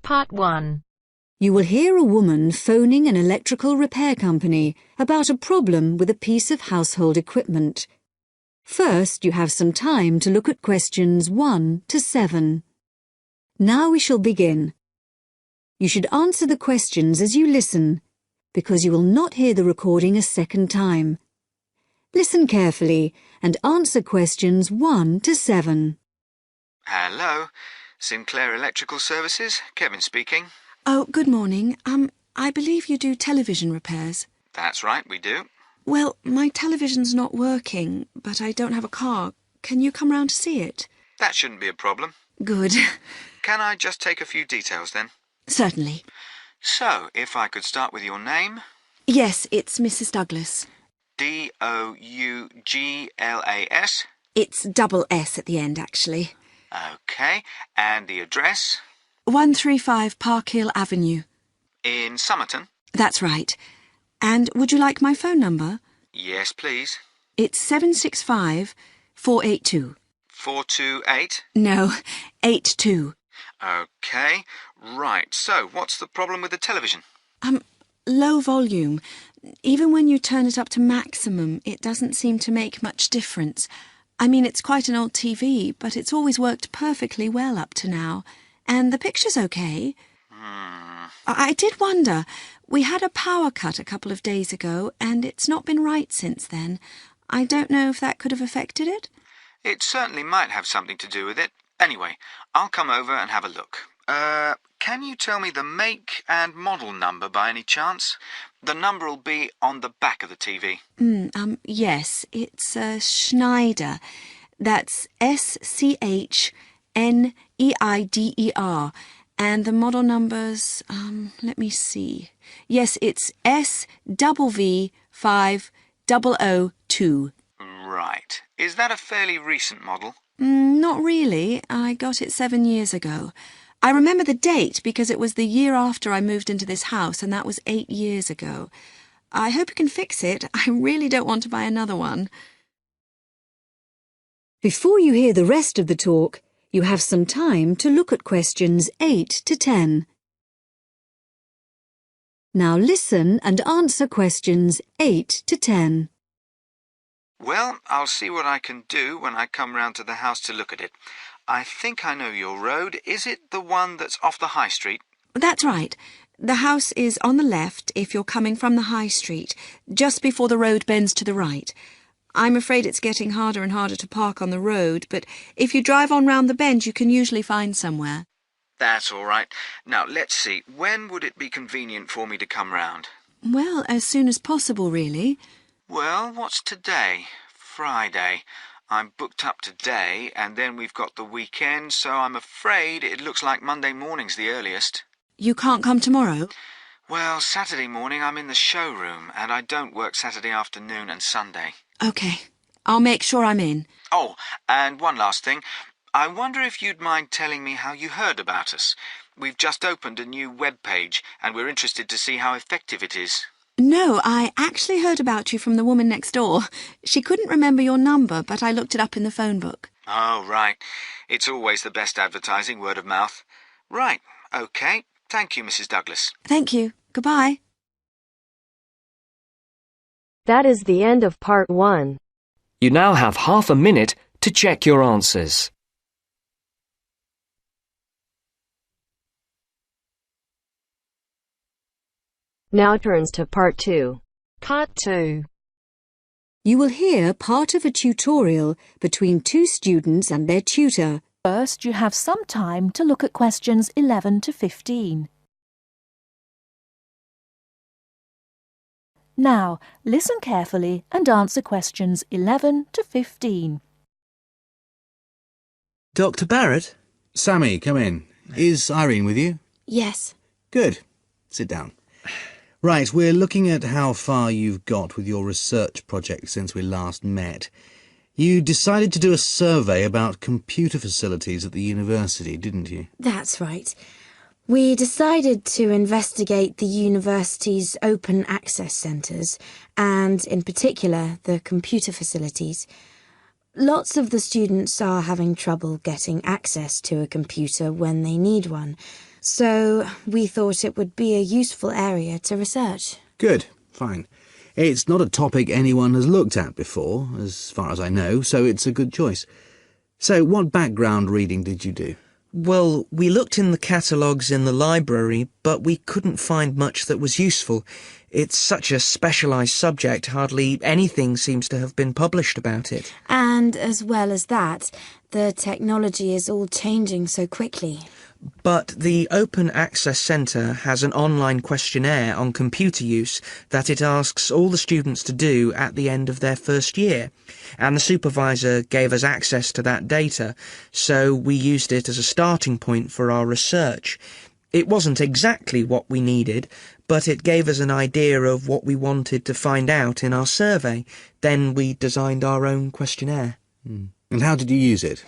Part 1. You will hear a woman phoning an electrical repair company about a problem with a piece of household equipment. First, you have some time to look at questions 1 to 7. Now we shall begin. You should answer the questions as you listen, because you will not hear the recording a second time. Listen carefully and answer questions 1 to 7. Hello, Sinclair Electrical Services, Kevin speaking. Oh, good morning. I believe you do television repairs. That's right, we do. Well, my television's not working, but I don't have a car. Can you come round to see it? That shouldn't be a problem. Good. Can I just take a few details then? Certainly. So, if I could start with your name? Yes, it's Mrs. Douglas. Douglas? It's double S at the end, actually. OK, and the address? 135 Park Hill Avenue. In Somerton? That's right. And would you like my phone number? Yes, please. It's 765-482. 428? No, 82. OK, right. So, what's the problem with the television? Low volume. Even when you turn it up to maximum, it doesn't seem to make much difference. I mean, it's quite an old TV, but it's always worked perfectly well up to now. And the picture's okay. I did wonder. We had a power cut a couple of days ago, and it's not been right since then. I don't know if that could have affected it. It certainly might have something to do with it. Anyway, I'll come over and have a look. Can you tell me the make and model number by any chance? The number will be on the back of the TV. Yes, it's Schneider. That's SCHNEIDER. And the model number's, let me see. Yes, it's SVV5002. Right. Is that a fairly recent model? Not really. I got it 7 years ago. I remember the date because it was the year after I moved into this house, and that was 8 years ago. I hope you can fix it. I really don't want to buy another one. Before you hear the rest of the talk, you have some time to look at questions 8 to 10. Now listen and answer questions 8 to 10. Well, I'll see what I can do when I come round to the house to look at it. I think I know your road. Is it the one that's off the high street? That's right. The house is on the left if you're coming from the high street, just before the road bends to the right. I'm afraid it's getting harder and harder to park on the road, but if you drive on round the bend, you can usually find somewhere. That's all right. Now, let's see. When would it be convenient for me to come round? Well, as soon as possible, really. Well, what's today? Friday. I'm booked up today, and then we've got the weekend, so I'm afraid it looks like Monday morning's the earliest. You can't come tomorrow? Well, Saturday morning I'm in the showroom, and I don't work Saturday afternoon and Sunday. OK. I'll make sure I'm in. Oh, and one last thing. I wonder if you'd mind telling me how you heard about us. We've just opened a new web page, and we're interested to see how effective it is. No, I actually heard about you from the woman next door. She couldn't remember your number, but I looked it up in the phone book. Oh, right. It's always the best advertising, word of mouth. Right, OK. Thank you, Mrs. Douglas. Thank you. Goodbye. That is the end of Part 1. You now have half a minute to check your answers. Now turns to Part 2. Part 2. You will hear part of a tutorial between two students and their tutor. First, you have some time to look at questions 11 to 15. Now, listen carefully and answer questions 11 to 15. Dr. Barrett? Sammy, come in. Is Irene with you? Yes. Good. Sit down. Right, we're looking at how far you've got with your research project since we last met. You decided to do a survey about computer facilities at the university, didn't you? That's right. We decided to investigate the university's open access centres and, in particular, the computer facilities. Lots of the students are having trouble getting access to a computer when they need one, So we thought it would be a useful area to research. Good, fine. It's not a topic anyone has looked at before, as far as I know, so it's a good choice. So what background reading did you do? Well, we looked in the catalogues in the library, but we couldn't find much that was useful. It's such a specialised subject, hardly anything seems to have been published about it. And as well as that, the technology is all changing so quickly. But the Open Access Centre has an online questionnaire on computer use that it asks all the students to do at the end of their first year, and the supervisor gave us access to that data, so we used it as a starting point for our research. It wasn't exactly what we needed, but it gave us an idea of what we wanted to find out in our survey. Then we designed our own questionnaire. And how did you use it?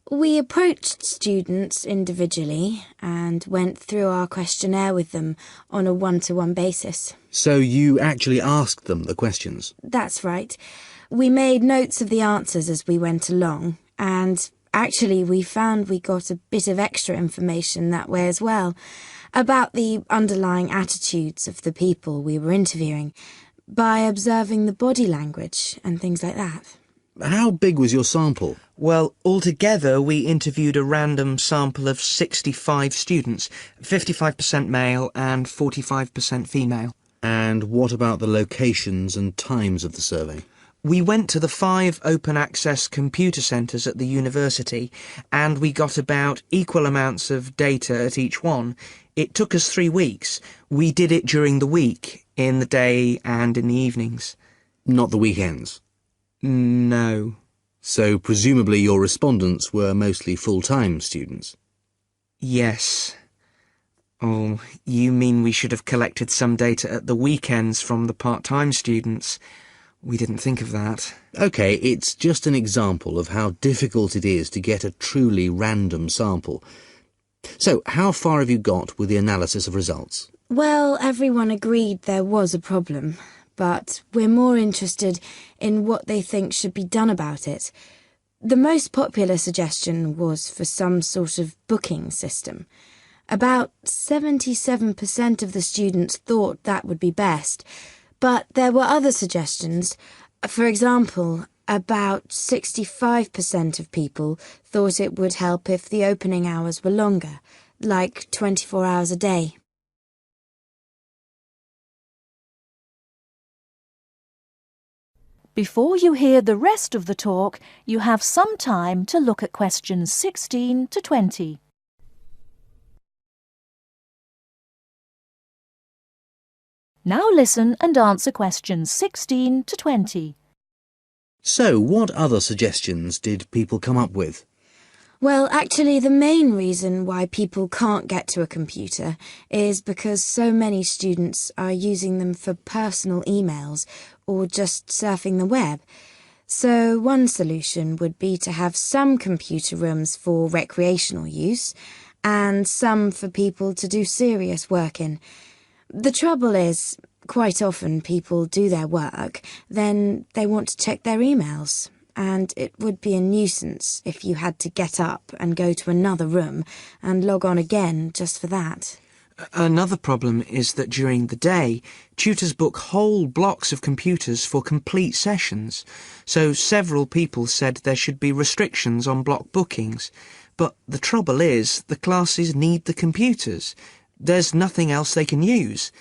We approached students individually and went through our questionnaire with them on a one-to-one basis. So you actually asked them the questions? That's right. We made notes of the answers as we went along, and actually we found we got a bit of extra information that way as well, about the underlying attitudes of the people we were interviewing, by observing the body language and things like that. How big was your sample? Well, altogether we interviewed a random sample of 65 students, 55% male and 45% female. And what about the locations and times of the survey? We went to the 5 open access computer centres at the university, and we got about equal amounts of data at each one. It took us 3 weeks. We did it during the week, in the day and in the evenings. Not the weekends? No. So presumably your respondents were mostly full-time students? Yes. Oh, you mean we should have collected some data at the weekends from the part-time students? We didn't think of that. OK, it's just an example of how difficult it is to get a truly random sample. So, how far have you got with the analysis of results? Well, everyone agreed there was a problem, but we're more interested in what they think should be done about it. The most popular suggestion was for some sort of booking system. About 77% of the students thought that would be best, but there were other suggestions. For example, about 65% of people thought it would help if the opening hours were longer, like 24 hours a day. Before you hear the rest of the talk, you have some time to look at questions 16 to 20. Now listen and answer questions 16 to 20. So, what other suggestions did people come up with? Well, actually, the main reason why people can't get to a computer is because so many students are using them for personal emails or just surfing the web. So one solution would be to have some computer rooms for recreational use and some for people to do serious work in. The trouble is, quite often people do their work, then they want to check their emails, and it would be a nuisance if you had to get up and go to another room and log on again just for that. Another problem is that during the day, tutors book whole blocks of computers for complete sessions, so several people said there should be restrictions on block bookings. But the trouble is, the classes need the computers. There's nothing else they can use.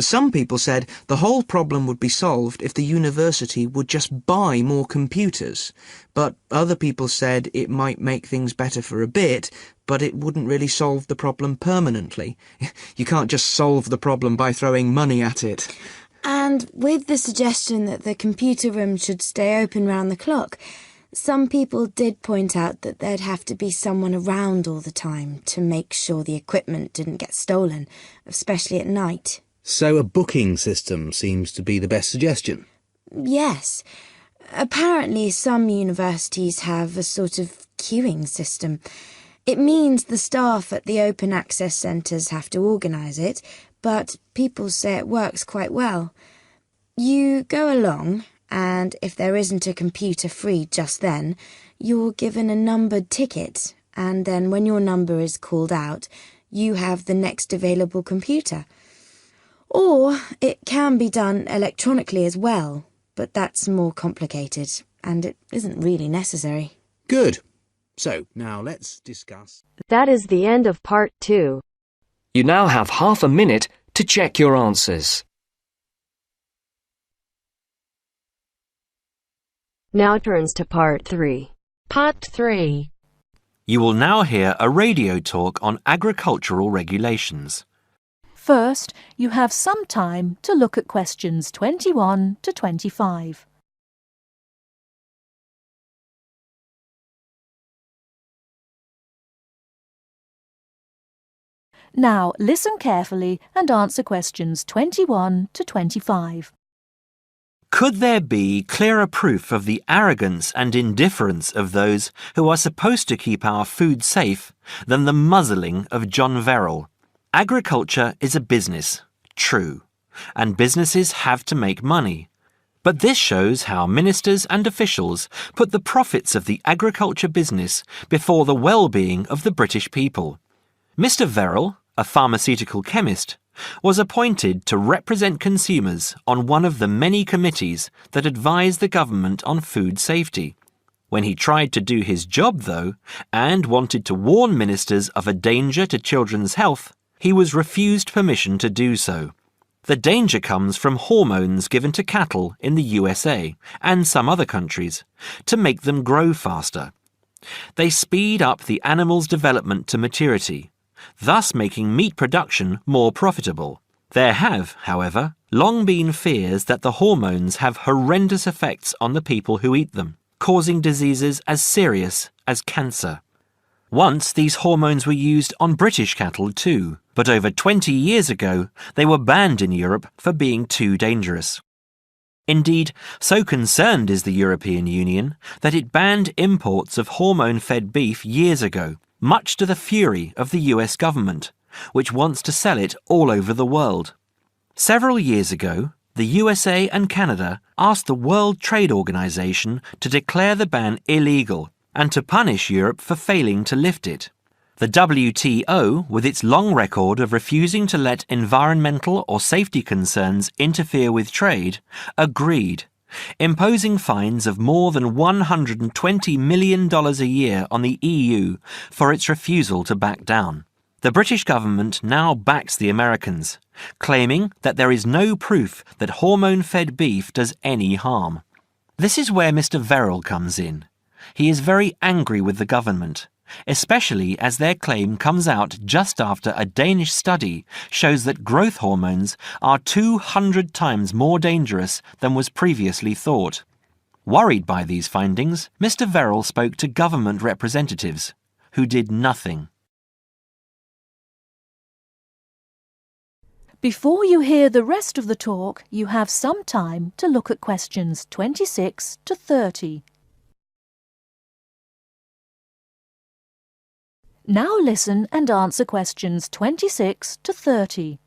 Some people said the whole problem would be solved if the university would just buy more computers, but other people said it might make things better for a bit, but it wouldn't really solve the problem permanently. You can't just solve the problem by throwing money at it. And with the suggestion that the computer room should stay open round the clock, some people did point out that there'd have to be someone around all the time to make sure the equipment didn't get stolen, especially at night. So a booking system seems to be the best suggestion? Yes. Apparently some universities have a sort of queuing system. It means the staff at the open access centres have to organise it, but people say it works quite well. You go along, and if there isn't a computer free just then, you're given a numbered ticket, and then when your number is called out, you have the next available computer. Or it can be done electronically as well, but that's more complicated, and it isn't really necessary. Good. So, now let's discuss... That is the end of part 2. You now have half a minute to check your answers. Now turns to part 3. Part 3. You will now hear a radio talk on agricultural regulations. First, you have some time to look at questions 21 to 25. Now listen carefully and answer questions 21 to 25. Could there be clearer proof of the arrogance and indifference of those who are supposed to keep our food safe than the muzzling of John Verrill? Agriculture is a business, true, and businesses have to make money. But this shows how ministers and officials put the profits of the agriculture business before the well-being of the British people. Mr. Verrill, a pharmaceutical chemist, was appointed to represent consumers on one of the many committees that advise the government on food safety. When he tried to do his job, though, and wanted to warn ministers of a danger to children's health, he was refused permission to do so. The danger comes from hormones given to cattle in the USA and some other countries to make them grow faster. They speed up the animal's development to maturity, thus making meat production more profitable. There have, however, long been fears that the hormones have horrendous effects on the people who eat them, causing diseases as serious as cancer. Once these hormones were used on British cattle too, but over 20 years ago they were banned in Europe for being too dangerous. Indeed, so concerned is the European Union that it banned imports of hormone-fed beef years ago, much to the fury of the US government, which wants to sell it all over the world. Several years ago, the USA and Canada asked the World Trade Organization to declare the ban illegal and to punish Europe for failing to lift it. The WTO, with its long record of refusing to let environmental or safety concerns interfere with trade, agreed, imposing fines of more than $120 million a year on the EU for its refusal to back down. The British government now backs the Americans, claiming that there is no proof that hormone-fed beef does any harm. This is where Mr. Verrill comes in. He is very angry with the government, especially as their claim comes out just after a Danish study shows that growth hormones are 200 times more dangerous than was previously thought. Worried by these findings, Mr. Verrill spoke to government representatives, who did nothing. Before you hear the rest of the talk, you have some time to look at questions 26 to 30. Now listen and answer questions 26 to 30.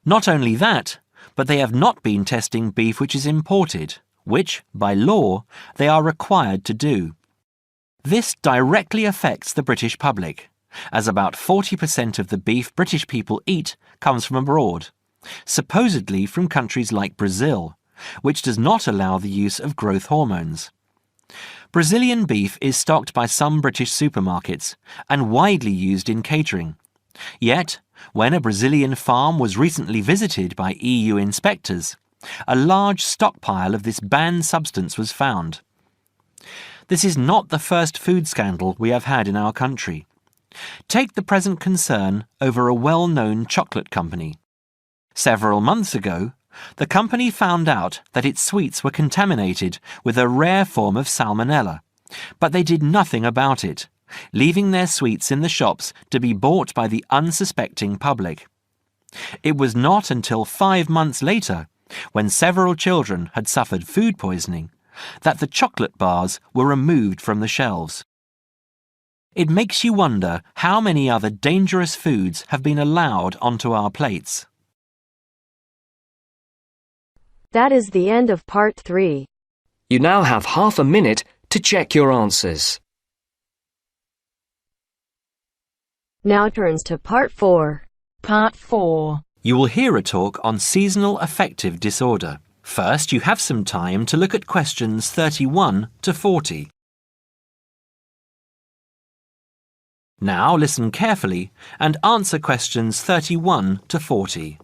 Not only that, but they have not been testing beef which is imported, which, by law, they are required to do. This directly affects the British public, as about 40% of the beef British people eat comes from abroad, supposedly from countries like Brazil, which does not allow the use of growth hormones. Brazilian beef is stocked by some British supermarkets and widely used in catering. Yet, when a Brazilian farm was recently visited by EU inspectors, a large stockpile of this banned substance was found. This is not the first food scandal we have had in our country. Take the present concern over a well-known chocolate company. Several months ago, the company found out that its sweets were contaminated with a rare form of salmonella, but they did nothing about it, leaving their sweets in the shops to be bought by the unsuspecting public. It was not until 5 months later, when several children had suffered food poisoning, that the chocolate bars were removed from the shelves. It makes you wonder how many other dangerous foods have been allowed onto our plates. That is the end of part 3. You now have half a minute to check your answers. Now turns to Part 4. Part 4. You will hear a talk on seasonal affective disorder. First, you have some time to look at questions 31 to 40. Now listen carefully and answer questions 31 to 40.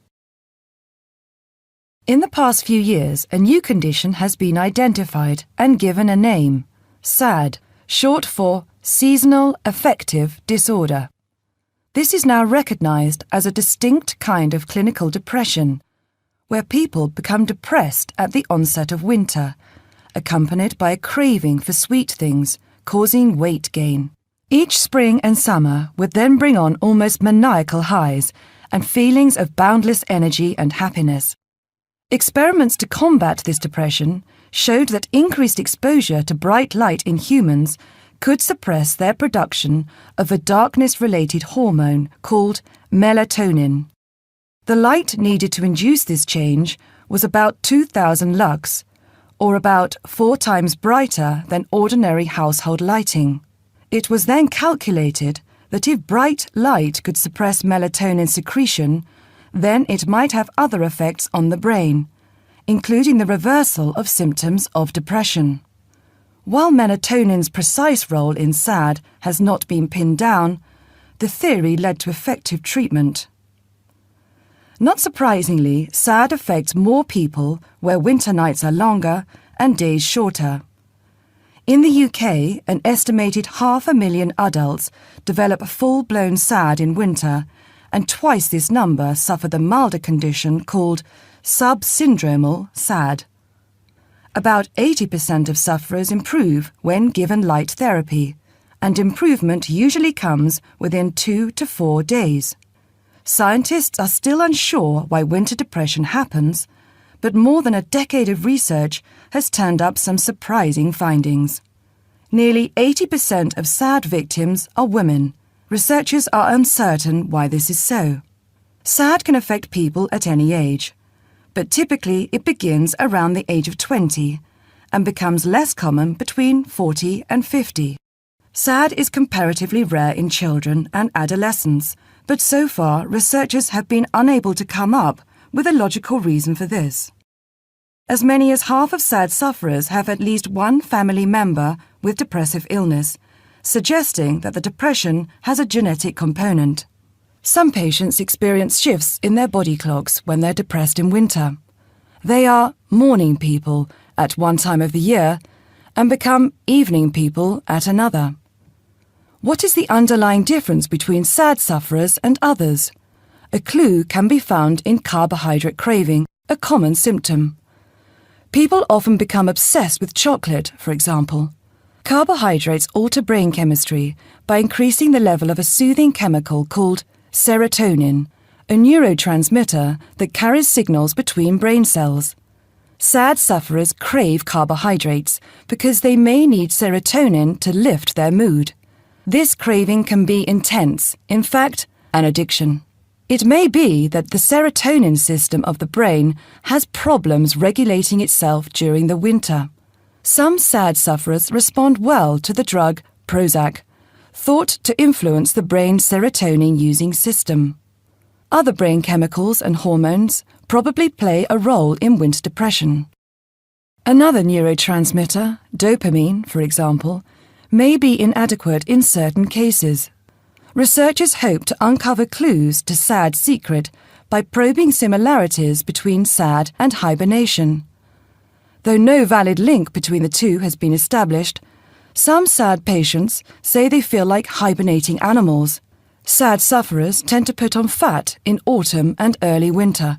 In the past few years, a new condition has been identified and given a name, SAD, short for Seasonal Affective Disorder. This is now recognized as a distinct kind of clinical depression, where people become depressed at the onset of winter, accompanied by a craving for sweet things, causing weight gain. Each spring and summer would then bring on almost maniacal highs and feelings of boundless energy and happiness. Experiments to combat this depression showed that increased exposure to bright light in humans could suppress their production of a darkness-related hormone called melatonin. The light needed to induce this change was about 2,000 lux, or about 4 times brighter than ordinary household lighting. It was then calculated that if bright light could suppress melatonin secretion, then it might have other effects on the brain, including the reversal of symptoms of depression. While melatonin's precise role in SAD has not been pinned down, the theory led to effective treatment. Not surprisingly, SAD affects more people where winter nights are longer and days shorter. In the UK, an estimated 500,000 adults develop full-blown SAD in winter, and twice this number suffer the milder condition called subsyndromal SAD. About 80% of sufferers improve when given light therapy, and improvement usually comes within 2 to 4 days. Scientists are still unsure why winter depression happens, but more than a decade of research has turned up some surprising findings. Nearly 80% of SAD victims are women. Researchers are uncertain why this is so. SAD can affect people at any age, but typically it begins around the age of 20 and becomes less common between 40 and 50. SAD is comparatively rare in children and adolescents, but so far researchers have been unable to come up with a logical reason for this. As many as half of SAD sufferers have at least one family member with depressive illness, suggesting that the depression has a genetic component. Some patients experience shifts in their body clocks when they're depressed in winter. They are morning people at one time of the year and become evening people at another. What is the underlying difference between SAD sufferers and others? A clue can be found in carbohydrate craving, a common symptom. People often become obsessed with chocolate, for example. Carbohydrates alter brain chemistry by increasing the level of a soothing chemical called serotonin, a neurotransmitter that carries signals between brain cells. SAD sufferers crave carbohydrates because they may need serotonin to lift their mood. This craving can be intense, in fact, an addiction. It may be that the serotonin system of the brain has problems regulating itself during the winter. Some SAD sufferers respond well to the drug Prozac, thought to influence the brain's serotonin-using system. Other brain chemicals and hormones probably play a role in winter depression. Another neurotransmitter, dopamine, for example, may be inadequate in certain cases. Researchers hope to uncover clues to SAD's secret by probing similarities between SAD and hibernation. Though no valid link between the two has been established, some SAD patients say they feel like hibernating animals. SAD sufferers tend to put on fat in autumn and early winter,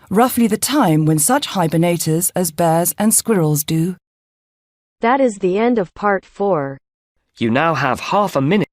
roughly the time when such hibernators as bears and squirrels do. That is the end of Part 4. You now have half a minute